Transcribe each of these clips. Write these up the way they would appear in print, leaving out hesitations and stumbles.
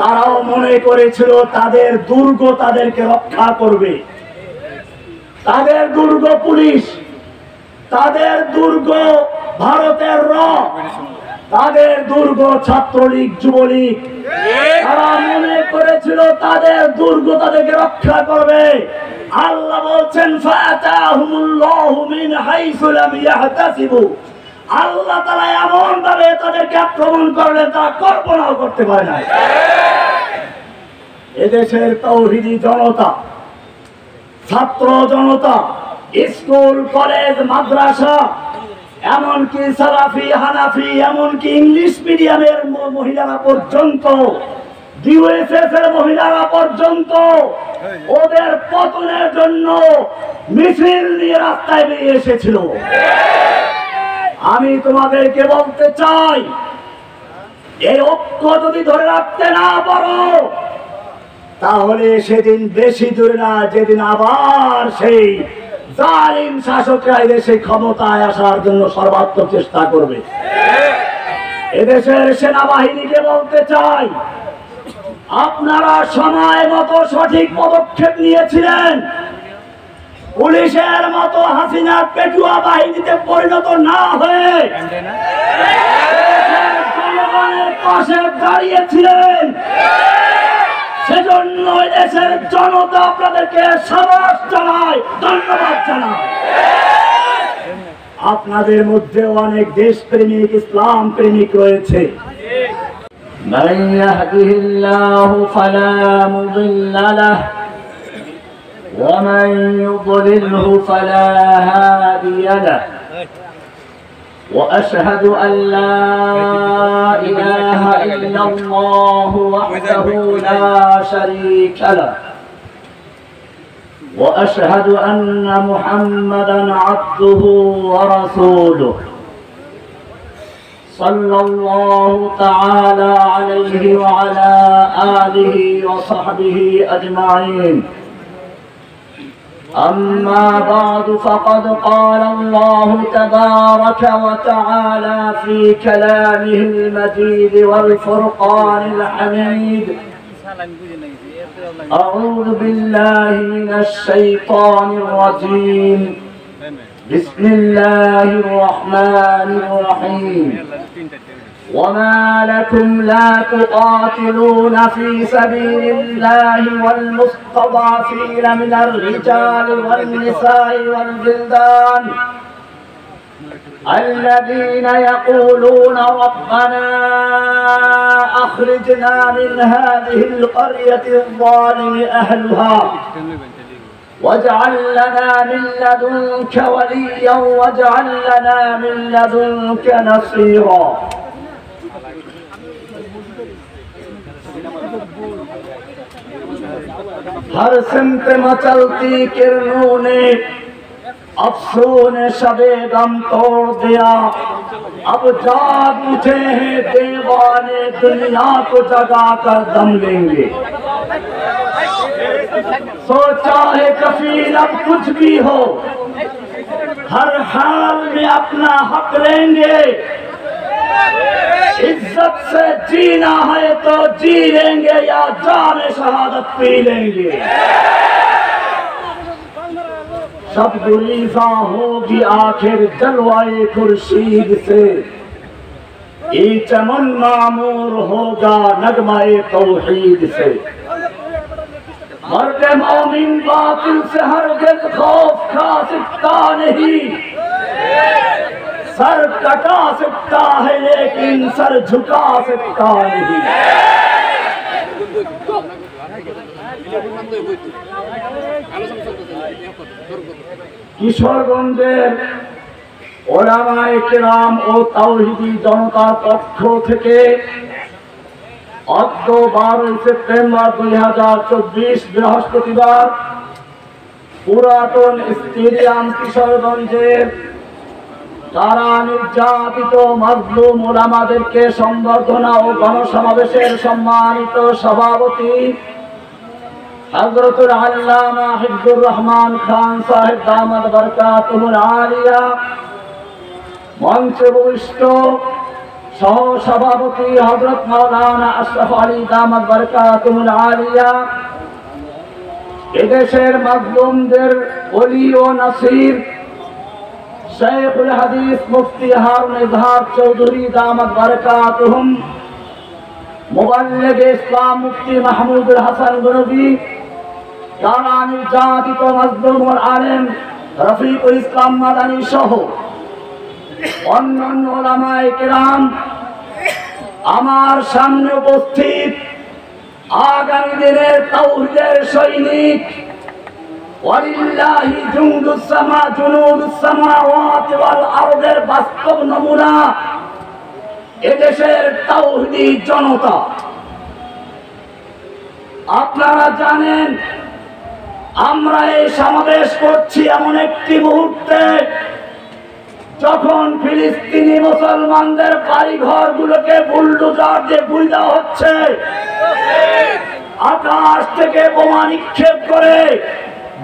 তারাও মনে করেছিল তাদের দুর্গ তাদেরকে রক্ষা করবে। তাদের দুর্গ পুলিশ, তাদের দুর্গ ভারতের র, তাদের দুর্গ ছাত্রলীগ যুবলীগ। তারা মনে করেছিল তাদের দুর্গ তাদেরকে রক্ষা করবে। আল্লাহ বলছেন ফাতাহুমুল্লাহু মিন হাইসু লাম ইয়াহতাসিবু। আল্লাহ তাআলা এমন ভাবে তাদেরকে আক্রমণ করলেন তা কল্পনাও করতে পারে না। এদেশের তাওহীদি জনতা, ছাত্র জনতা, স্কুল কলেজ মাদ্রাসা, এমনকি সালাফি হানাফি, এমনকি ইংলিশ মিডিয়ামের মহিলারা পর্যন্ত, ডিওএসএস এর মহিলারা পর্যন্ত ওদের পতনের জন্য মিছিল নিয়ে রাস্তায় বেরিয়ে এসেছিল। আমি তোমাদেরকে বলতে চাই, এই ঐক্য যদি ধরে রাখতে না পারো তাহলে সেদিন বেশি দূরে না, যেদিন আবার সেই জালিম শাসকরা এদেশে ক্ষমতায় আসার জন্য সর্বাত্মক চেষ্টা করবে। এদেশের সেনাবাহিনীকে বলতে চাই, আপনারা সময় মতো সঠিক পদক্ষেপ নিয়েছিলেন। পুলিশের মতো হাসিনার পেটুয়া বাহিনীতে পরিণত না হয়ে জনগণের পাশে দাঁড়িয়েছিলেন। সেজন্য দেশের জনতা আপনাদেরকে সাবাস জানায়, ধন্যবাদ জানায়। আপনাদের মধ্যে অনেক দেশপ্রেমিক, ইসলাম প্রেমিক রয়েছে। من يهده الله فلا مضل له ومن يضلله فلا هادي له وأشهد أن لا إله إلا الله وحده لا شريك له وأشهد أن محمدا عبده ورسوله صلى الله تعالى عليه وعلى آله وصحبه أجمعين. أما بعد فقد قال الله تبارك وتعالى في كلامه المجيد والفرقان الحميد: أعوذ بالله من الشيطان الرجيم. بسم الله الرحمن الرحيم. وما لكم لا تقاتلون في سبيل الله والمستضعفين من الرجال والنساء والولدان الذين يقولون ربنا أخرجنا من هذه القرية الظالم أهلها واجعل لنا من لدنك وليا واجعل لنا من لدنك نصيرا. हर सिमत मचलती किरणों ने अफसों ने शबे गम तोड़ दिया। अब जाग उठे हैं दीवाने, दुनिया को जगा कर दम लेंगे। सोचा है कफील अब कुछ भी हो, हर हाल में अपना हक लेंगे। इज्जत से जीना है तो जी लेंगे या जान शहादत पी लेंगे। सब गुरीजा होगी आखिर जलवाए खुर्शीद से, ये चमन मामूर होगा नगमाए तौहीद से। मर्द मोमिन बातिल से हरगिज़ खौफ खा सकता नहीं, सर कटा सकता है लेकिन सर झुका सकता नहीं। কিশোরগঞ্জের ওলামায়ে কেরাম ও তাওহীদি জনতার পক্ষ থেকে অদ্য 12 সেপ্টেম্বর 2024 বৃহস্পতিবার পুরাতন স্টেডিয়াম কিশোরগঞ্জের তারা নির্যাতিত মাজলুম ওলামাদেরকে সম্বর্ধনা ও গণসমাবেশের সম্মানিত সভাপতি হযরতুল আল্লামা হিফজুর রহমান খান সাহেব দামাত বরকাতুহুল আলিয়া, মঞ্চে উপবিষ্ট সহ সভাপতি হযরত মাওলানা আশরাফ আলী দামাত বারকাতুল আলিয়া, এদেশের মাজলুমদের ওলি ও নাসির শেখুল হাদিস মুফতি হারুন ইজহার চৌধুরী দামাত বারকাতুহুম, মুবাল্লিগ ইসলাম মুফতি মাহমুদুল হাসান গনবী, যারা নির্যাতিত মাজলুম ও আলেম রফিকুল ইসলাম মাদানী সহ অন্যান্য উলামায়ে কেরাম, আমার সামনে উপস্থিত আগামী দিনের তাওহীদের সৈনিক, ওয়ালিল্লাহি জুনুদুস সামাওয়াতি ওয়াল আরদের বাস্তব নমুনা এদেশের তাওহীদি জনতা। আপনারা জানেন আমরা এই সমাবেশ করছি এমন একটি মুহূর্তে যখন ফিলিস্তিনি মুসলমানদের বাড়িঘর গুলোকে বুলডোজার দিয়ে গুঁড়ি দেওয়া হচ্ছে, আকাশ থেকে বোমা নিক্ষেপ করে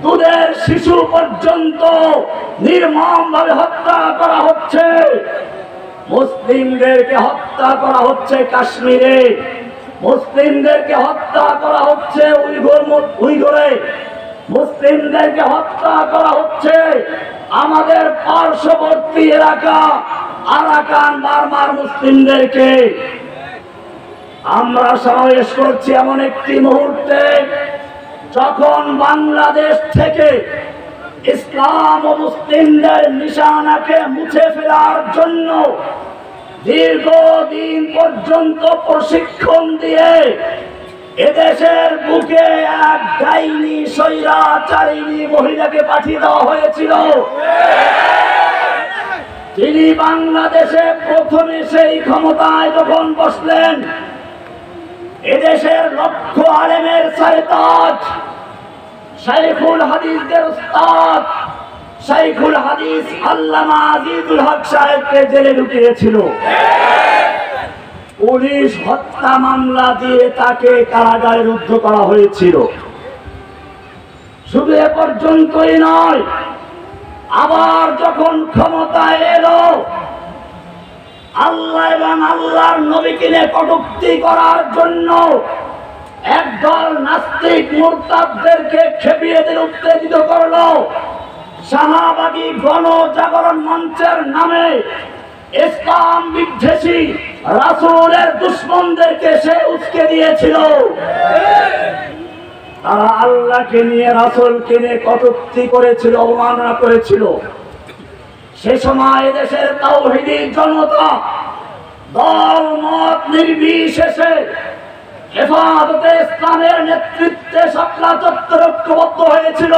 দুধের শিশু পর্যন্ত নির্মমভাবে হত্যা করা হচ্ছে। মুসলিমদেরকে হত্যা করা হচ্ছে কাশ্মীরে, মুসলিমদেরকে হত্যা করা হচ্ছে উইঘুরে, মুসলিমদেরকে হত্যা করা হচ্ছে আমাদের পার্শ্ববর্তী এলাকা আরাকান বার্মার মুসলিমদেরকে। আমরা সমাবেশ করছি এমন একটি মুহূর্তে যখন বাংলাদেশ থেকে ইসলাম ও মুসলিমদের নিশানাকে মুছে ফেলার জন্য দীর্ঘদিন পর্যন্ত প্রশিক্ষণ দিয়ে এদেশের বুকে এক ডাইনি স্বৈরাচারিণী মহিলাকে পাঠিয়ে দেওয়া হয়েছিল। তিনি বাংলাদেশে প্রথমে সেই ক্ষমতায় যখন বসলেন, এদেশের লক্ষ আলেমের সরতাজ শাইখুল হাদিসদের উস্তাদ শাইখুল হাদিস আল্লামা আজিজুল হক সাহেবকে জেলে ঢুকিয়েছিল। পুলিশ হত্যা মামলা দিয়ে তাকে কারাগারে রুদ্ধ করা হয়েছিল। শুধু এ পর্যন্তই নয়, আবার যখন ক্ষমতায় এলো, আল্লাহ এবং আল্লাহর নবীকে নিয়ে কটূক্তি করার জন্য একদল নাস্তিক মুরতাদদেরকে খেপিয়ে দিয়ে উত্তেজিত করলো। শাহবাগী গণজাগরণ মঞ্চের নামে ইসলাম বিদ্বেষী রাসূলের দুশমনদেরকে সে উস্কে দিয়েছিল। তারা আল্লাহকে নিয়ে রাসূলকে নিয়ে কটূক্তি করেছিল, অবমাননা করেছিল। সে সময় দেশের তাওহীদি জনতা দল মত নির্বিশেষে হেফাজতে ইসলামের নেতৃত্বে শাপলা চত্বর ঐক্যবদ্ধ হয়েছিল।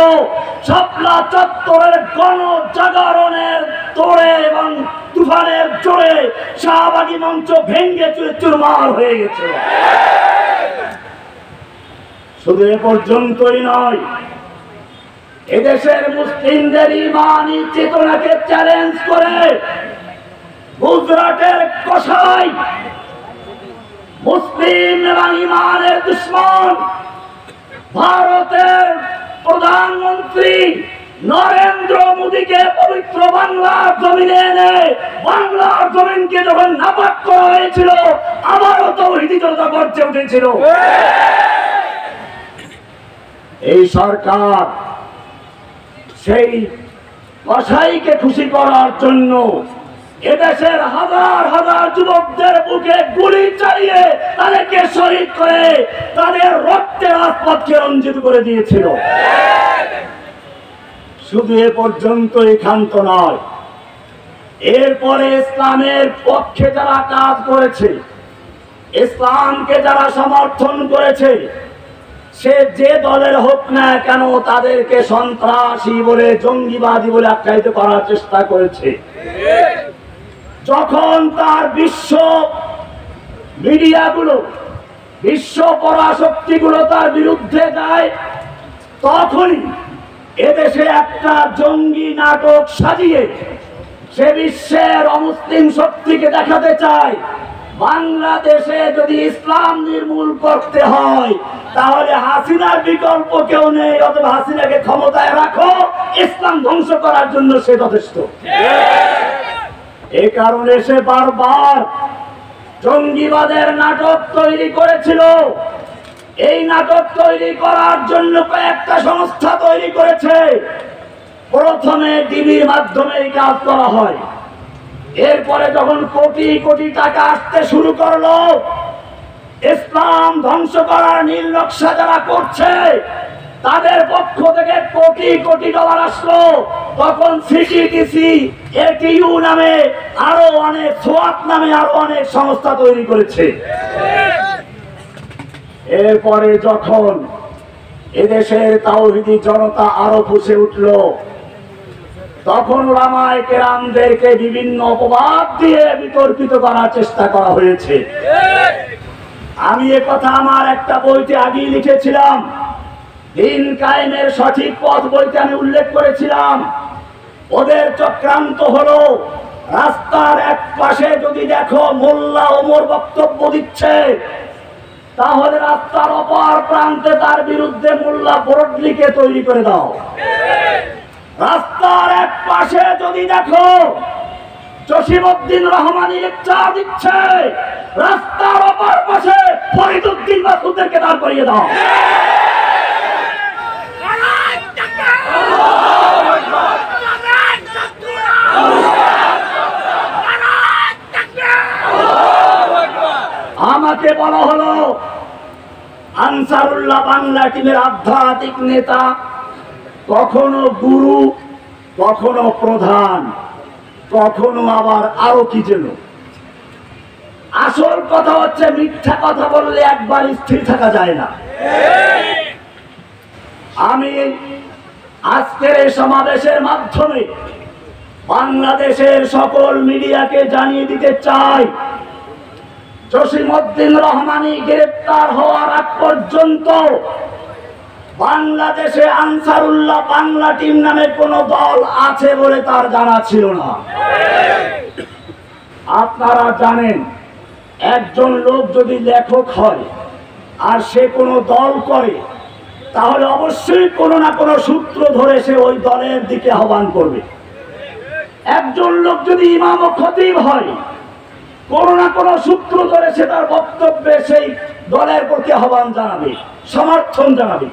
শাপলা চত্বরের গণজাগরণের তোড়ে এবং তুফানের জোরে শাহবাগী মঞ্চ ভেঙ্গে চুরমার হয়ে গেছে। শুধু এ পর্যন্তই নয়, এদেশের মুসলিমদের ইমানি চেতনাকে চ্যালেঞ্জ করে গুজরাটের কসাই মুসলিম এবং ইমানের দুশমন ভারতের প্রধানমন্ত্রী নরেন্দ্র মোদীকে পবিত্র বাংলার জমিনে এনে বাংলার জমিনকে যখন নাপাক করা হয়েছিল, আবারও তাওহীদি জনতা গর্জে উঠেছিল। এই সরকার সেই কসাইকে খুশি করার জন্য এদেশের হাজার হাজার যুবকদের বুকে গুলি চালিয়ে তাদেরকে শহীদ করে তাদের রক্তে রাজপথকে রঞ্জিত করে দিয়েছিল। শুধু এ পর্যন্তই ক্ষান্ত নয়, এরপরে ইসলামের পক্ষে যারা কাজ করেছে, ইসলামকে যারা সমর্থন করেছে, সে যে দলের হোক না কেন তাদেরকে সন্ত্রাসী বলে, জঙ্গিবাদী বলে আখ্যায়িত করার চেষ্টা করেছে। যখন তার বিশ্ব মিডিয়াগুলো, বিশ্ব পরাশক্তিগুলো তার বিরুদ্ধে যায়, তখনই এদেশে একটা জঙ্গি নাটক সাজিয়ে সে বিশ্বের অমুসলিম শক্তিকে দেখাতে চায় বাংলাদেশে যদি ইসলাম নির্মূল করতে হয় তাহলে হাসিনার বিকল্প কেউ নেই, অথবা হাসিনাকে ক্ষমতায় রাখো, ইসলাম ধ্বংস করার জন্য সে যথেষ্ট। এ কারণে সে বারবার জঙ্গিবাদের নাটক তৈরি করেছিল। এই নাটক তৈরি করার জন্য কয়েকটা সংস্থা তৈরি করেছে। প্রথমে ডিবির মাধ্যমে এই কাজ করা হয়। এরপরে যখন কোটি কোটি টাকা আসতে শুরু করলো, ইসলাম ধ্বংস করার নীল নকশা যারা করছে তাদের পক্ষ থেকে কোটি কোটি ডলার আসলো, তখন সিটিটিসি, এটিইউ নামে আরো অনেক, সোয়াত নামে আরো অনেক সংস্থা তৈরি করেছে। এরপরে যখন এদেশের তাওহীদি জনতা আরো ফুঁসে উঠল, তখন উলামায়ে কেরামদেরকে বিভিন্ন অপবাদ দিয়ে বিতর্কিত করার চেষ্টা করা হয়েছে। আমি এ কথা আমার একটা বইতে আগেই লিখেছিলাম, দিন কায়েমের সঠিক পথ বইতে আমি উল্লেখ করেছিলাম। ওদের চক্রান্ত হলো, রাস্তার এক পাশে যদি দেখো মোল্লা ওমর বক্তব্য দিচ্ছে, তাহলে রাস্তার অপর প্রান্তে তার বিরুদ্ধে মোল্লা বরডলিকে তৈরি করে দাও। রাস্তার এক পাশে যদি দেখো জসিমউদ্দিন রহমানী লেকচার দিচ্ছে, রাস্তার অপর পাশে ফরিদউদ্দিন মাসুদকে দাঁড় করিয়ে দাও। আমাকে বলা হলো আনসারুল্লাহ বাংলা টিমের আধ্যাত্মিক নেতা, কখনো গুরু, কখনো প্রধান, কখনো আবার আরো কি যেন। আসল কথা হচ্ছে, মিথ্যা কথা বললে একবার স্থির থাকা যায় না। আমি আজকের এই সমাবেশের মাধ্যমে বাংলাদেশের সকল মিডিয়াকে জানিয়ে দিতে চাই, জসিমউদ্দিন রহমানী গ্রেপ্তার হওয়ার আগ পর্যন্ত বাংলাদেশে আনসারুল্লাহ বাংলা টিম নামে কোন দল আছে বলে তার জানা ছিল না। আপনারা জানেন, একজন লোক যদি লেখক হয় আর সে কোনো দল করে, তাহলে অবশ্যই কোনো না কোনো সূত্র ধরে সে ওই দলের দিকে আহ্বান করবে। একজন লোক যদি ইমাম ও খতিব হয়, কোনো না কোনো সূত্র ধরে সে তার বক্তব্যে সেই দলের প্রতি আহ্বান জানাবে, সমর্থন জানাবে।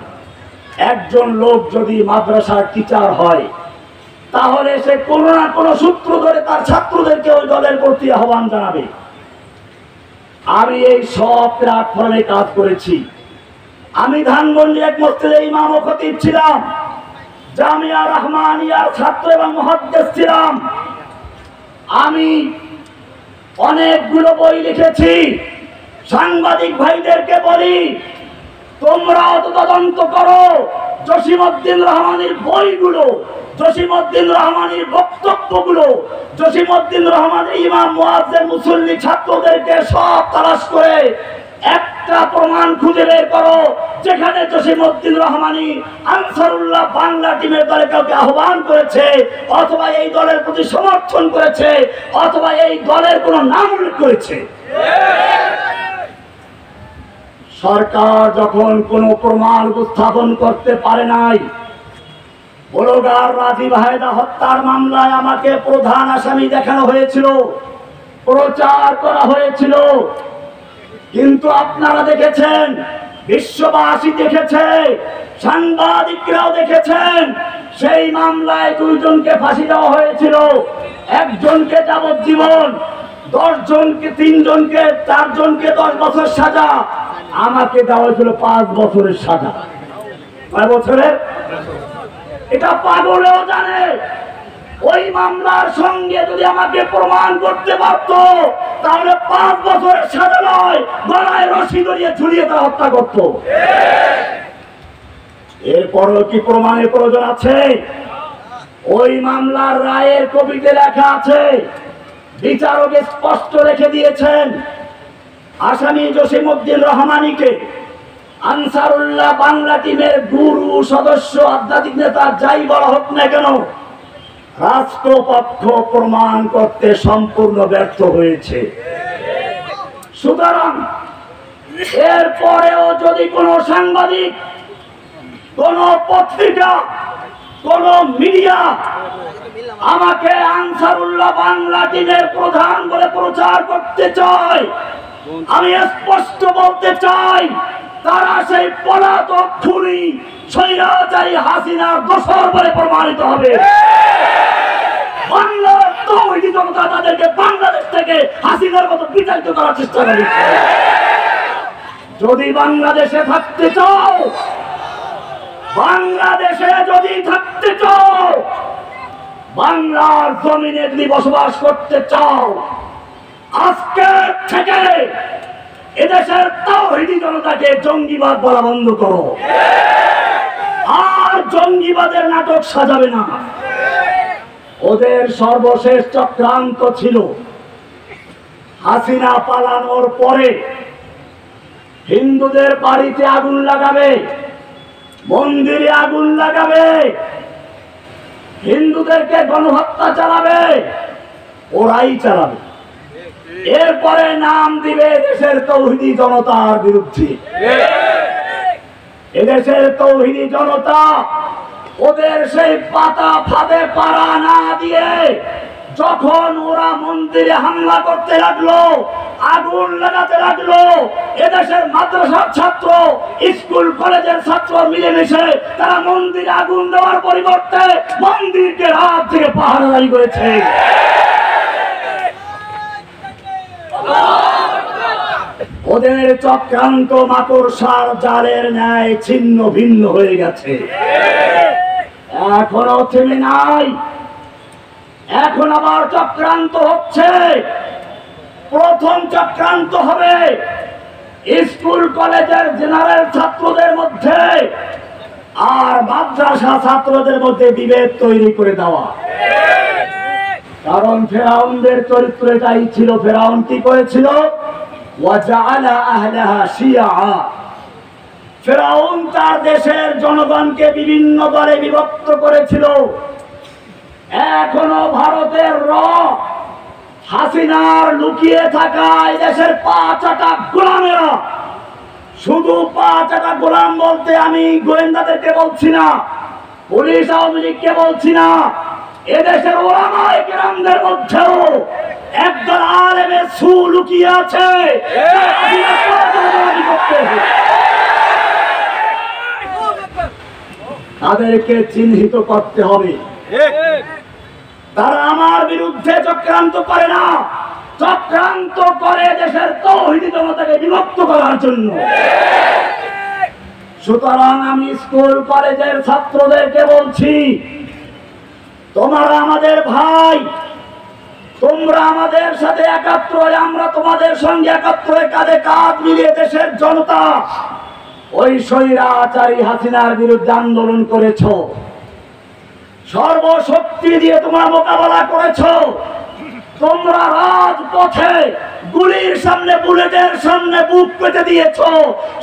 একজন লোক যদি মাদ্রাসার টিচার হয়, তাহলে সে কোনো না কোনো সূত্র ধরে তার ছাত্রদেরকে ওই দলের প্রতি আহ্বান জানাবে। আমি এই সব প্ল্যাটফর্মে কাজ করেছি। আমি ধানমন্ডি এক মসজিদে ইমাম ও খতিব ছিলাম, জামিয়া রহমানিয়ার ছাত্র এবং মুহাদ্দিস ছিলাম। আমি অনেকগুলো বই লিখেছি। সাংবাদিক ভাইদেরকে বলি, তোমরাও তো তদন্ত করো জসিমউদ্দিন রহমানীর বইগুলো, জসিমউদ্দিন রহমানীর বক্তব্যগুলো, জসিমউদ্দিন রহমানের ইমাম, মুয়াজ্জিন, মুসল্লি ছাত্রদেরকে সব তালাশ করে একটা প্রমাণ খুঁজে বের করো যেখানে জসিমউদ্দিন রহমানী আনসারুল্লাহ বাংলা টিমের দলে কাউকে আহ্বান করেছে, অথবা এই দলের প্রতি সমর্থন করেছে, অথবা এই দলের কোনো নাম উল্লেখ করেছে। সরকার যখন কোনো প্রমাণ উপস্থাপন করতে পারে নাই, ব্লগার রাজীব হায়দা হত্যার মামলায় আমাকে প্রধান আসামি দেখানো হয়েছিল, প্রচার করা হয়েছিল। কিন্তু আপনারা দেখেছেন, বিশ্ববাসী দেখেছে, সাংবাদিকরাও দেখেছেন, সেই মামলায় 2 জনকে ফাঁসি দেওয়া হয়েছিল, 1 জনকে যাবজ্জীবন, 10 জনকে, 3 জনকে, 4 জনকে 10 বছর সাজা, আমাকে দেওয়া হয়েছিল 5 বছরের সাজা। 5 বছরের? এটা পাগলেও জানে। ওই মামলার সঙ্গে যদি আমাকে প্রমাণ করতে পারত, তাহলে 5 বছরের সাজা নয়, গলায় রশি ধরিয়ে ঝুলিয়ে তারা হত্যা করত। এরপরও কি প্রমাণের প্রয়োজন আছে? ওই মামলার রায়ের কপিতে লেখা আছে, বিচারক স্পষ্ট রেখে দিয়েছেন, আসামি জসিমউদ্দিন রহমানীকে আনসারুল্লাহ বাংলা টিমের গুরু, সদস্য, আধ্যাত্মিক নেতা যাই বলা হোক না কেন, রাষ্ট্রপক্ষ প্রমাণ করতে সম্পূর্ণ ব্যর্থ হয়েছে। সুতরাং এরপরেও যদি কোনো সাংবাদিক, কোন পত্রিকা, কোন মিডিয়া আমাকে আনসারুল্লাহ বাংলা টিমের প্রধান বলে প্রচার করতে চায়, আমি স্পষ্ট বলতে চাই তারা সেই পলাতক খুনি স্বৈরাচারী হাসিনার দোসর বলে প্রমাণিত হবে। বাংলার তৌহিদি জনতা তাদেরকে বাংলাদেশ থেকে হাসিনার মতো বিতাড়িত করার চেষ্টা করে। যদি বাংলাদেশে থাকতে চাও, বাংলাদেশে যদি থাকতে চাও, বাংলার জমিনে যদি বসবাস করতে চাও, আজকে থেকে এদেশের তাওহীদি জনতাকে জঙ্গিবাদ বলা বন্ধ করো। আর জঙ্গিবাদের নাটক সাজাবে না। ওদের সর্বশেষ চক্রান্ত ছিল হাসিনা পালানোর পরে হিন্দুদের বাড়িতে আগুন লাগাবে, মন্দিরে আগুন লাগাবে, হিন্দুদেরকে গণহত্যা চালাবে, ওরাই চালাবে। এরপরে নাম দিবে দেশের তৌহিদি জনতার বিরুদ্ধে। এদেশের তৌহিদি জনতা ওদের সেই পাতা ফাঁদে পাড়া না দিয়ে যখন ওরা মন্দিরে হামলা করতে লাগলো, আগুন লাগাতে লাগলো, এদেশের মাদ্রাসার ছাত্র, স্কুল কলেজের ছাত্র মিলেমিশে তারা মন্দিরে আগুন দেওয়ার পরিবর্তে মন্দিরকে রাত থেকে পাহারাদারি করেছে। ওদের চক্রান্ত মাকড়সার জালের ন্যায় ছিন্ন ভিন্ন হয়ে গেছে, এখনো থেমে নাই। এখন আবার চক্রান্ত হচ্ছে। প্রথম চক্রান্ত হবে স্কুল কলেজের জেনারেল ছাত্রদের মধ্যে আর মাদ্রাসা ছাত্রদের মধ্যে বিভেদ তৈরি করে দেওয়া। কারণ ফেরাউনদের চরিত্র এটাই ছিল। ফেরাউন কি করেছিল? ওয়াজআলা আহলাহা শিয়া। ফেরাউন তার দেশের জনগণকে বিভিন্ন দলে বিভক্ত করেছিল। এখনো ভারতের হাসিনার লুকিয়ে থাকা এই দেশের পাঁচটা গোলামেরা, শুধু পাঁচটা গোলাম বলতে আমি গোয়েন্দাদেরকে বলছি না, পুলিশ আওয়ামী লীগকে বলছি না, এদেশের ওলামায়ে কেরামদের মধ্যেও একদল আলেমে সু লুকিয়ে আছে। তাদেরকে চিহ্নিত করতে হবে। তারা আমার বিরুদ্ধে চক্রান্ত করে না, চক্রান্ত করে দেশের তাওহীদি জনতাকে বিভক্ত করার জন্য। সুতরাং আমি স্কুল কলেজের ছাত্রদেরকে বলছি, তোমরা আমাদের ভাই, তোমরা আমাদের সাথে একাত্র হয়ে, আমরা তোমাদের সঙ্গে একাত্র হয়ে কাঁধে কাঁধ মিলিয়ে দেশের জনতা ওই স্বৈরাচারী হাসিনার বিরুদ্ধে আন্দোলন করেছ, সর্বশক্তি দিয়ে তোমরা মোকাবেলা করেছ। তোমরা রাজপথে গুলির সামনে, বুলেটের সামনে বুক পেতে দিয়েছ।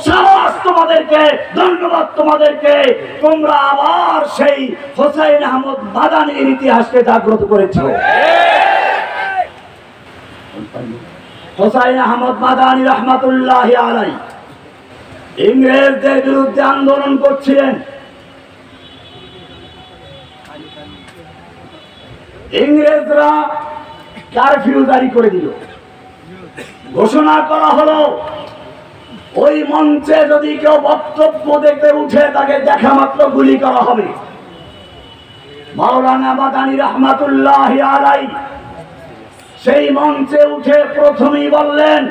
সাহস তোমাদেরকে, ধন্যবাদ তোমাদেরকে। তোমরা আবার সেই হোসাইন আহমদ মাদানির ইতিহাসকে জাগ্রত করেছ। হোসাইন আহমদ মাদানি রহমাতুল্লাহি আলাইহি ইংরেজদের বিরুদ্ধে আন্দোলন করছিলেন। ইংরেজরা কারফিউ জারি করে দিল, ঘোষণা করা হলো ওই মঞ্চে যদি কেউ বক্তব্য দেখতে উঠে তাকে দেখা মাত্র গুলি করা হবে। মাওলানা মাদানী রহমাতুল্লাহি আলাইহি সেই মঞ্চে উঠে প্রথমেই বললেন,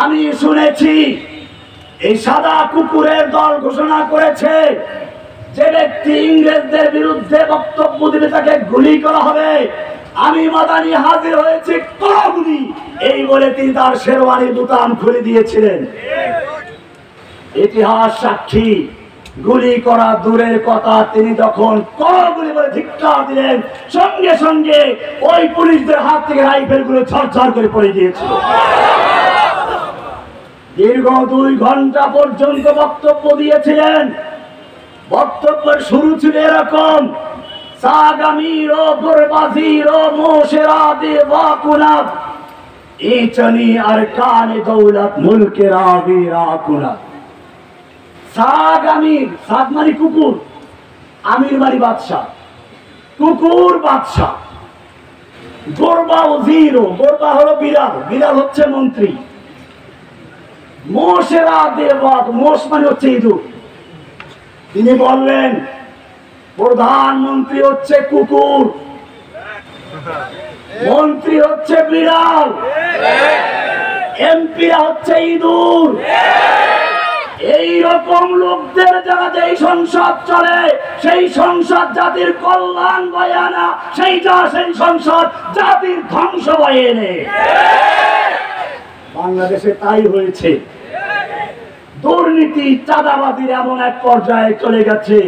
আমি শুনেছি এই সাদা কুকুরের দল ঘোষণা করেছে যে ব্যক্তি ইংরেজদের বিরুদ্ধে বক্তব্য দিবে তাকে গুলি করা হবে। আমি মাদানী হাজির হয়েছি, করো গুলি। এই বলে তিনি তার শেরওয়ানির বোতাম খুলে দিয়েছিলেন। ইতিহাস সাক্ষী, গুলি করা দূরের কথা, তিনি যখন করো গুলি বলে ধিক্কার দিলেন, সঙ্গে সঙ্গে ওই পুলিশদের হাত থেকে রাইফেল গুলো ঝরঝর করে পড়ে গিয়েছিল। দীর্ঘ 2 ঘন্টা পর্যন্ত বক্তব্য দিয়েছিলেন। বক্তব্যের শুরু ছিল এরকম, সাগামিরো গুরবাজিরো মোশেরাদে ওয়াকুনাত ইচনি আরকানে দৌলত মুলকে রাবি রাকুনাত। সাগামির, সাগ মানে কুকুর, আমির মানে বাদশা। কুকুর বাদশাহ, গোরবা ওজিরো, গোরবা হলো বিড়াল, বিড়াল হচ্ছে মন্ত্রী, মোশেরা দেবাদ, মোশ মানে হচ্ছে ইঁদুর। তিনি বললেন প্রধানমন্ত্রী হচ্ছে কুকুর, মন্ত্রী হচ্ছে বিড়াল, এমপিরা হচ্ছে ইঁদুর। এই রকম লোকদের যারা যেই সংসদ চলে, সেই সংসদ জাতির কল্যাণ বয়ে আনা, সেই সংসদ জাতির ধ্বংস বয়ে এনে। বাংলাদেশে তাই হয়েছে। দুর্নীতি চাঁদাবাজির এমন এক পর্যায়ে চলে গেছে,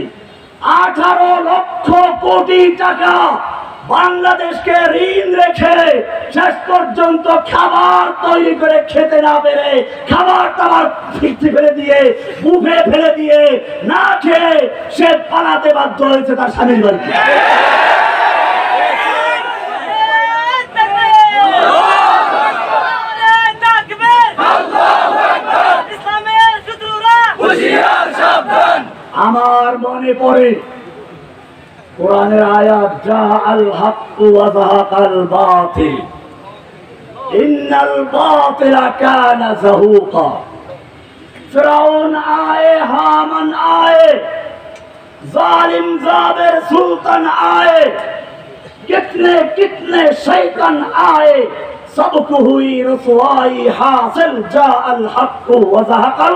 18 লক্ষ কোটি টাকা বাংলাদেশকে ঋণ রেখে শেষ পর্যন্ত খাবার তৈরি করে খেতে না পেরে, খাবার টাবার ফিরতে ফেলে দিয়ে, বুফে ফেলে দিয়ে, না খেয়ে সে পালাতে বাধ্য হয়েছে তার স্বামীর বাড়িতে। আমার মনে পড়ে কোরআনের আয়াত, জাআল হাক্কু ওয়া যাহাকাল বাতিল ইন্নাল বাতিলা কানা যাহুকা। ফিরাউন आए, हामन आए, जालिम जाबिर सुल्तान आए, कितने कितने शैतान आए, सबको हुई रुसवाई हासिल। जाअल हक्कु व ज़हक़ल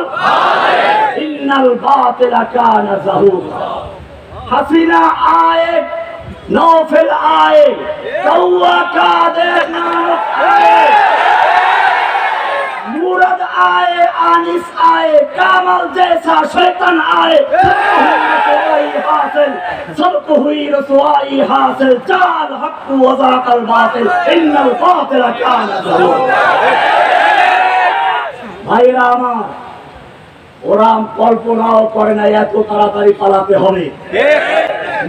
इन्नल बातिला काना ज़हूक़ा। हसीना आए, नौफिल आए, कौवा कादिर नानक आए, मुरद आए, आनिस आए, कामल जैसा शैतान आए, हासिल, सबको हुई रसवाई हासिल। जाल हक्कु व ज़हक़ल बातिल इन्नल बातिला काना ज़हूक़ा। ভাইরা আমার, ওরা কল্পনাও করে না এত তাড়াতাড়ি পালাতে হবে।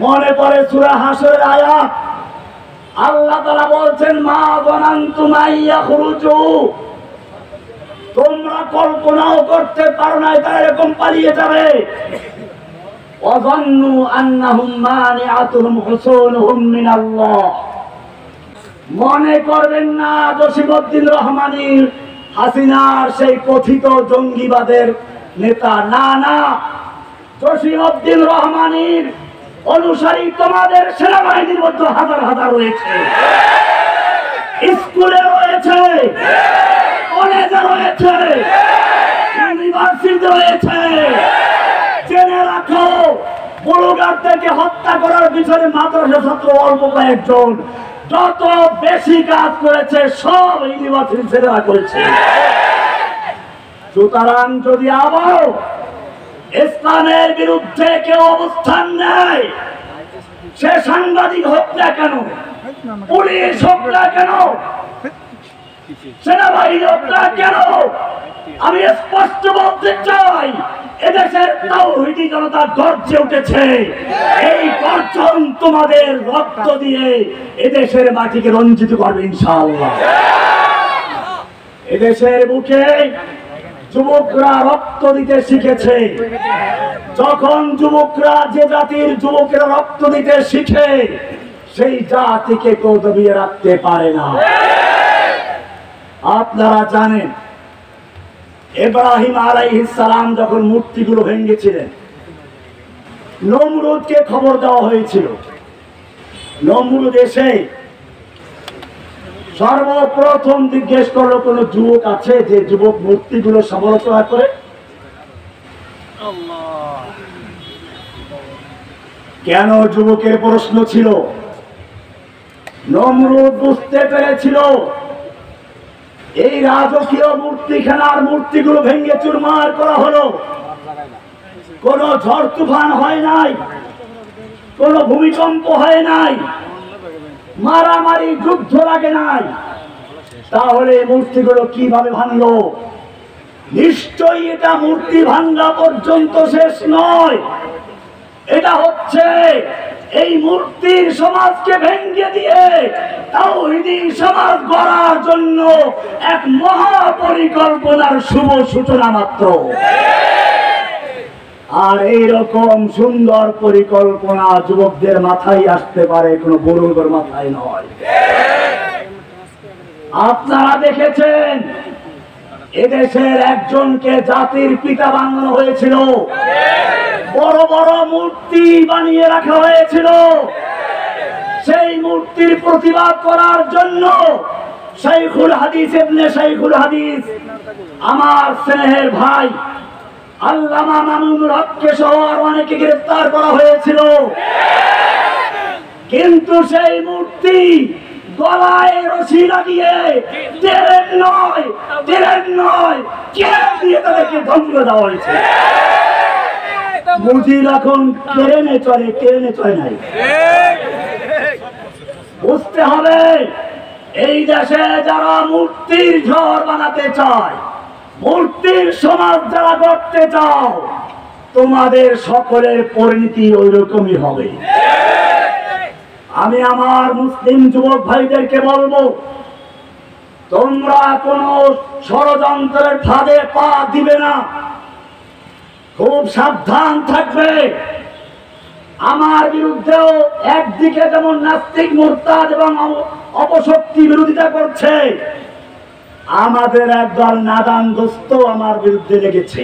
মনে পড়ে সূরা হাশরের আয়াত, আল্লাহ তাআলা বলছেন মা যানানতুম আইয়াখরুজু, তোমরা কল্পনাও করতে পারো না তারা এরকম পালিয়ে যাবে। ওয়াযান্নু আন্নাহুম মানিআতুহুম হুসুনুহুম মিনাল্লাহ, মনে করবেন না জসিমউদ্দিন রহমানীর, হাসিনার সেই কথিত জঙ্গিবাদের নেতা, না না, জসিমউদ্দিন রহমানীর অনুসারী তোমাদের সেনাবাহিনীর মধ্যে হাজার হাজার রয়েছে, স্কুলে রয়েছে, কলেজে রয়েছে, ইউনিভার্সিটিতে রয়েছে। জেনে রাখো, বড়গাঁওকে হত্যা করার পিছনে মাদ্রাসা ছাত্র অল্প কয়েকজন, যত বেশি কাজ করেছে সব ইউনিভার্সিটি ছেলেরা করেছে। সুতরাং যদি আবারও ইসলামের বিরুদ্ধে কেউ অবস্থান নেয়, সে সাংবাদিক হোক না কেন, পুলিশ হোক না কেন, সেনাবাহিনী হোক না কেন, আমি স্পষ্ট বলতে চাই, এদেশের তাওহীদি জনতা গর্জে উঠেছে। এই গর্জন তোমাদের রক্ত দিয়ে এদেশের মাটিকে রঞ্জিত করবে ইনশাআল্লাহ। এদেশের বুকে যুবকরা রক্ত দিতে শিখেছে। যখন যুবকরা, যে জাতির যুবকেরা রক্ত দিতে শিখে, সেই জাতিকে কেউ দমিয়ে রাখতে পারে না। আপনারা জানেন, ইব্রাহিম আলাইহিস সালাম যখন মূর্তিগুলো ভেঙেছিলেন, নমরুদকে খবর দেওয়া হয়েছিল। নমরুদ এসে সর্বপ্রথম জিজ্ঞেস করলো, কোন যুবক আছে যে যুবক মূর্তিগুলো সমালোচনা করে? কেন যুবকের প্রশ্ন ছিল? নমরুদ বুঝতে পেরেছিল এই রাজকীয় মূর্তিখানার মূর্তিগুলো ভেঙে চুরমার করা হলো, কোন ঝড় তুফান হয় নাই, কোন ভূমিকম্প হয় নাই, মারামারি যুদ্ধ লাগে নাই, তাহলে মূর্তিগুলো কিভাবে ভাঙলো? নিশ্চয়ই এটা মূর্তি ভাঙা পর্যন্ত শেষ নয়, এটা হচ্ছে এই মূর্তির সমাজকে ভেঙে দিয়ে তাওহীদি সমাজ গড়ার জন্য এক মহা পরিকল্পনার শুভ সূচনা মাত্র। আর এইরকম সুন্দর পরিকল্পনা যুবকদের মাথায় আসতে পারে, কোনো বুড়োর মাথায় নয়। আপনারা দেখেছেন এদেশের একজনকে জাতির পিতা বানানো হয়েছিল, বড় বড় মূর্তি বানিয়ে রাখা হয়েছিল। সেই মূর্তির প্রতিবাদ করার জন্য শাইখুল হাদিস ইবনে শাইখুল হাদিস আমার স্নেহের ভাই আল্লামা মামুনুল হককে সহ আর অনেকে গ্রেফতার করা হয়েছিল। কিন্তু সেই মূর্তি গলায় রশি লাগিয়ে ট্রেন নয় কেড়ে দিয়ে তাদেরকে ধ্বংস দেওয়া হয়েছে। মুজিব এখন ট্রেনে চলে নাই। বুঝতে হবে এই দেশে যারা মূর্তির ঝড় বানাতে চায়, মূর্তির সমাজ যারা গড়তে চাও, তোমাদের সকলের পরিণতি ওই রকমই হবে। আমি আমার মুসলিম যুবক ভাইদেরকে বলবো, তোমরা কোন ষড়যন্ত্রের ফাঁদে পা দিবে না, খুব সাবধান থাকবে। আমার বিরুদ্ধেও একদিকে যেমন নাস্তিক মুরতাদ এবং অপশক্তি বিরোধিতা করছে, আমাদের একদল নাদান দোস্ত আমার বিরুদ্ধে লেগেছে।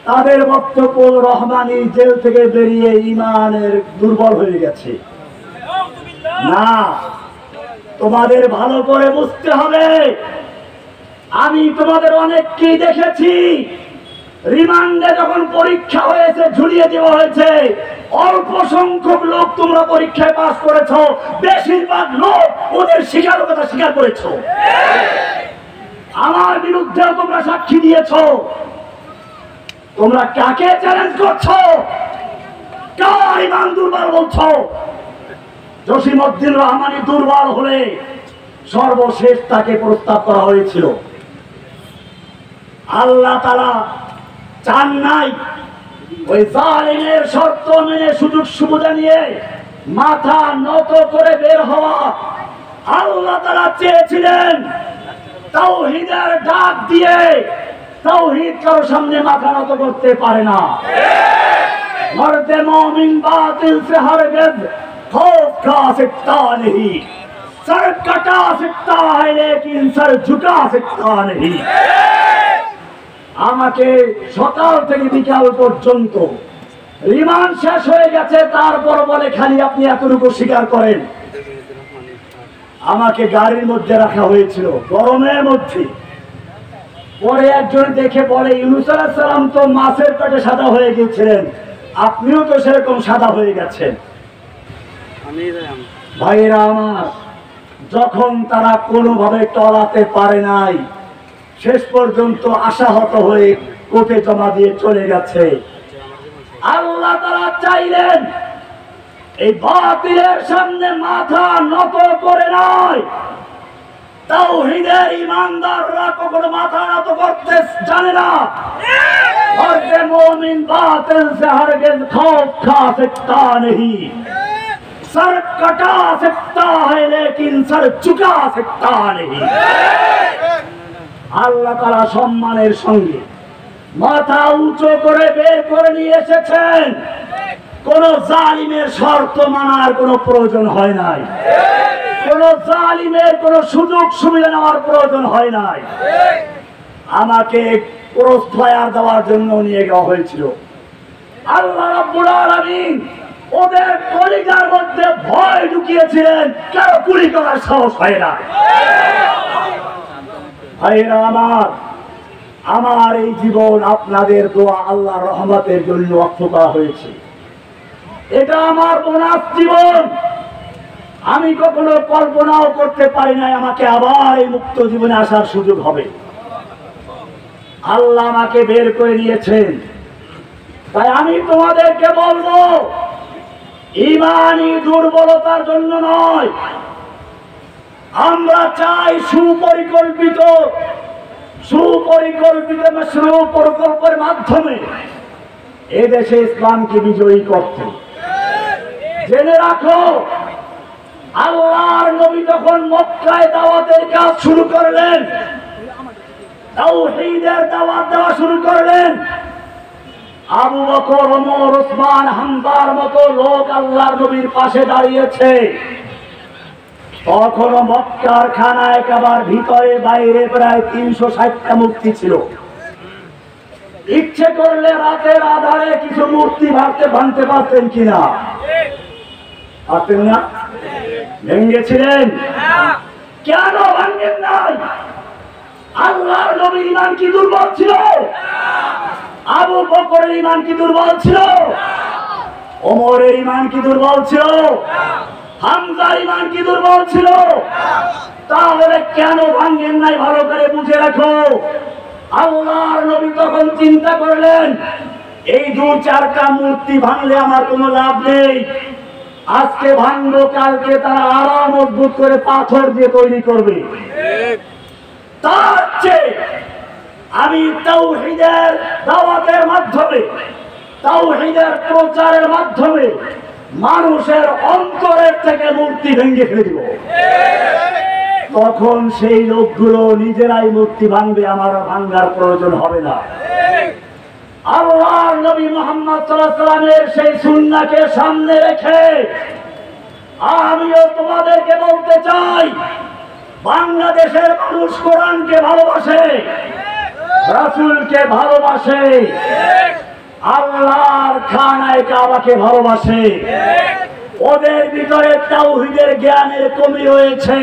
তাদের বক্তব্য রহমানি জেল থেকে বেরিয়ে ইমানের দুর্বল হয়ে গেছে। না, তোমাদের ভালো করে বুঝতে হবে, আমি তোমাদের অনেককেই দেখেছি রিমান্ডে যখন পরীক্ষা হয়েছে, ঝুলিয়ে দেওয়া হয়েছে, অল্প সংখ্যক লোক তোমরা পরীক্ষায় পাস করেছো, বেশিরভাগ লোক ওদের স্বীকারকতা স্বীকার করেছো। আমার বিরুদ্ধেও তোমরা সাক্ষী দিয়েছো। তোমরা কাকে চ্যালেঞ্জ করছো? কার ইমান দুর্বল বলছো? জসিমউদ্দিন রহমানী দুর্বল হলে সর্বশেষ তাকে প্রস্তাব করা হয়েছিল। আল্লাহ তাআলা চান নাই ওই জালিমের শর্ত মেনে সুযোগ সুবিধা নিয়ে মাথা নত করে বের হওয়া। আল্লাহ তাআলা চেয়েছিলেন তাওহীদের ডাক দিয়ে, তাওহীদ কারো সামনে মাথা নত করতে পারে না। মর্দে মুমিন বাতিল से हरगिज़ खौफ खा सकता नहीं, सर कटा सकता है लेकिन सर झुका सकता नहीं। আমাকে সকাল থেকে বিকাল পর্যন্ত রিমান্ড শেষ হয়ে গেছে, তারপর বলে খালি আপনি এতটুকু স্বীকার করেন। আমাকে গাড়ির মধ্যে রাখা হয়েছিল গরমের মধ্যে। পরে একজন দেখে বলে, ইউনূস আলাইহিস সালাম তো মাছের পেটে সাদা হয়ে গিয়েছিলেন, আপনিও তো সেরকম সাদা হয়ে গেছেন। ভাইরা আমার, যখন তারা কোনোভাবে টলাতে পারে নাই, শেষ পর্যন্ত আশাহত হয়ে কোর্টে জমা দিয়ে চলে গেছে। আল্লাহ তাআলা চাইলেন এই বাতিলের সামনে মাথা নত করে নয়, তাওহীদের ঈমানদাররা কখনো মাথা নত করতে জানে না। মর্দে মুমিন বাতিল से हरगिज़ खौफ खा सकता नहीं, सर कटा सकता है लेकिन सर झुका सकता नहीं। আল্লাহ তাআলা সম্মানের সঙ্গে মাথা উঁচু করে বের করে নিয়ে এসেছেন। কোন জালিমের শর্ত মানার কোন প্রয়োজন হয় নাই, কোন জালিমের কোন সুযোগ সুবিধা নেওয়ার প্রয়োজন হয় নাই। আমাকে ক্রসফায়ার দেওয়ার জন্য নিয়ে যাওয়া হয়েছিল। আল্লাহ রাব্বুল আলামিন ওদের কলিজার মধ্যে ভয় ঢুকিয়েছিলেন, কারো গুলি করার সাহস হয় না। ভাইরা আমার, আমার এই জীবন আপনাদের দোয়া আল্লাহর রহমতের জন্য ওয়াকফ করা হয়েছে। এটা আমার বোনাস জীবন। আমি কখনো কল্পনাও করতে পারি নাই আমাকে আবার এই মুক্ত জীবনে আসার সুযোগ হবে। আল্লাহ আমাকে বের করে নিয়েছেন। তাই আমি তোমাদেরকে বলবো, ঈমানি দুর্বলতার জন্য নয়, আমরা চাই সুপরিকল্পিত প্রকল্পের মাধ্যমে এদেশে ইসলামকে বিজয়ী করতে। জেনে রাখো, আল্লাহর নবী যখন মক্কায় দাওয়াতের কাজ শুরু করলেন, তাওহীদের দাওয়াত দেওয়া শুরু করলেন, আবু বকর, ওমর, ওসমান, হামজার মতো লোক আল্লাহর নবীর পাশে দাঁড়িয়েছে। তখনও মক্কার খানায় কাবার ভিতরে বাইরে প্রায় 360টা মূর্তি ছিল। ইচ্ছে করলে রাতের আধারে কিছু মূর্তি ভাঙতে পারতেন কিনা? পারতেন না? ভেঙেছিলেন? কেন ভাঙেন নাই? আল্লাহর নবীর ঈমান কি দুর্বল ছিল? আবু বকরের ঈমান কি দুর্বল ছিল? ওমরের ঈমান কি দুর্বল ছিল? হামজার ঈমান কি দুর্বল ছিল? তাহলে কেন ভাঙেন নাই? ভালো করে বুঝে রাখো। আল্লাহর নবী তখন চিন্তা করলেন, এই 2-4টা মূর্তি ভাঙলে আমার কোনো লাভ নেই। আজকে ভাঙবো, কালকে তারা আরো মজবুত করে পাথর দিয়ে তৈরি করবে। তার চেয়ে আমি তাওহীদের দাওয়াতের মাধ্যমে, তাওহীদের প্রচারের মাধ্যমে মানুষের অন্তরের থেকে মূর্তি ভেঙে ফেলে দিব। তখন সেই লোকগুলো নিজেরাই মূর্তি ভাঙবে, আমার ভাঙার প্রয়োজন হবে না। আল্লাহর নবী মুহাম্মদ সাল্লাল্লাহু আলাইহি ওয়াসাল্লামের সেই সুন্নাহকে সামনে রেখে আমিও তোমাদেরকে বলতে চাই, বাংলাদেশের মানুষ কোরআনকে ভালোবাসে, রাসূলকে ভালোবাসে, আল্লাহর খানায় কাবাকে ভালোবাসে। ওদের ভিতরে তাওহীদের জ্ঞানের কমি রয়েছে।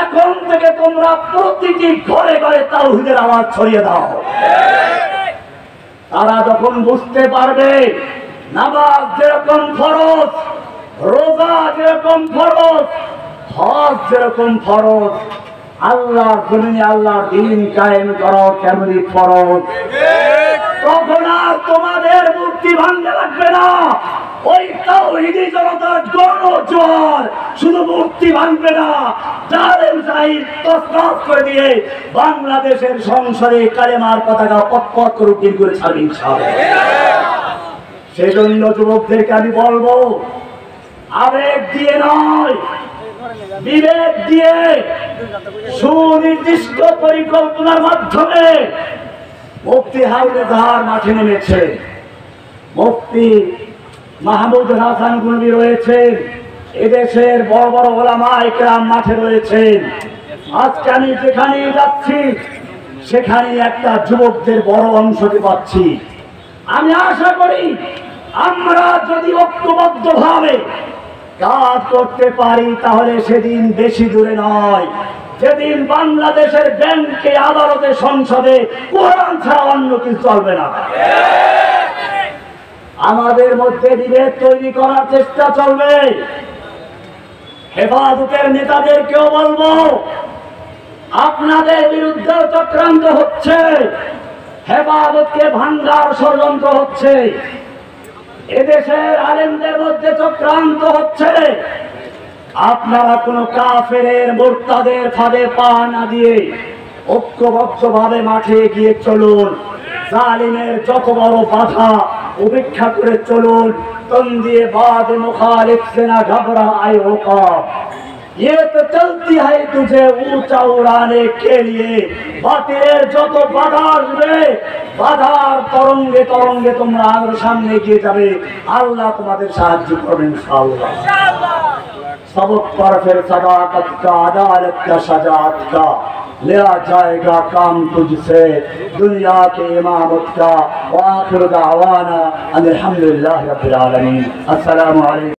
এখন থেকে তোমরা প্রতিটি ঘরে ঘরে তাওহীদের আওয়াজ ছড়িয়ে দাও। তারা যখন বুঝতে পারবে নামাজ যেরকম ফরজ, রোজা যেরকম ফরজ, হজ যেরকম ফরজ, আল্লাহর জমিনে আল্লাহর দ্বীন কায়েম করা কেমনি ফরজ, তখন আর তোমাদের মূর্তি ভাঙতে লাগবে না। ওই তাওহীদি জনতার গণজোয়ার শুধু মূর্তি ভাঙবে না, জালেম জাহির তসনস করে দিয়ে বাংলাদেশের সংসদে কালেমার পতাকা পতপত করে উড্ডীন করে ছাড়বে ইনশাআল্লাহ। সেজন্য যুবকদেরকে আমি বলবো, আবেগ দিয়ে নয়, বিবেক দিয়ে সুনির্দিষ্ট পরিকল্পনার মাধ্যমে মুফতি হাউজে ধার মাঠে নেমেছে। মুফতি মাহমুদ হাসান গুলবি রয়েছেন, এদেশের বড় বড় ওলামা ইকরাম মাঠে রয়েছেন। আজকে আমি যেখানে যাচ্ছি সেখানে একটা যুবকদের বড় অংশকে পাচ্ছি। আমি আশা করি আমরা যদি ঐক্যবদ্ধভাবে কাজ করতে পারি তাহলে সেদিন বেশি দূরে নয়, যেদিন বাংলাদেশের ব্যাংকে, আদালতে, সংসদে কোরআন ছাড়া অন্য কিছু চলবে না। আমাদের মধ্যে বিভেদ তৈরি করার চেষ্টা চলবে। হেফাজতের নেতাদেরকেও বলবো, আপনাদের বিরুদ্ধে চক্রান্ত হচ্ছে, হেফাজতকে ভাঙার ষড়যন্ত্র হচ্ছে, এদেশের আলেমদের মধ্যে চক্রান্ত হচ্ছে। আপনারা কোন কাফেরের মুরতাদের ফাঁদে পা না দিয়ে ঐক্যবদ্ধভাবে মাঠে গিয়ে চলুন। জালিমের যত বড় বাধা উপেক্ষা করে চলুন। তন্দিয়ে বাদ মুখালিফ से ना घबराए होगा, ये तो चलती है तुझे ऊंचा उड़ाने के लिए। বাতিলের যত বাধা আসবে, বাধার তরঙ্গে তরঙ্গে তোমরা আরো সামনে এগিয়ে যাবে। আল্লাহ তোমাদের সাহায্য করবেন ইনশাআল্লাহ। सबक पर फिर सदाकत का, अदालत का, शजाअत का लिया जाएगा काम तुझसे, दुनिया के इमामत का। व आखिर दावाना अनिल हम्दुलिल्लाहि रब्बिल आलमीन। अस्सलामु अलैकुम।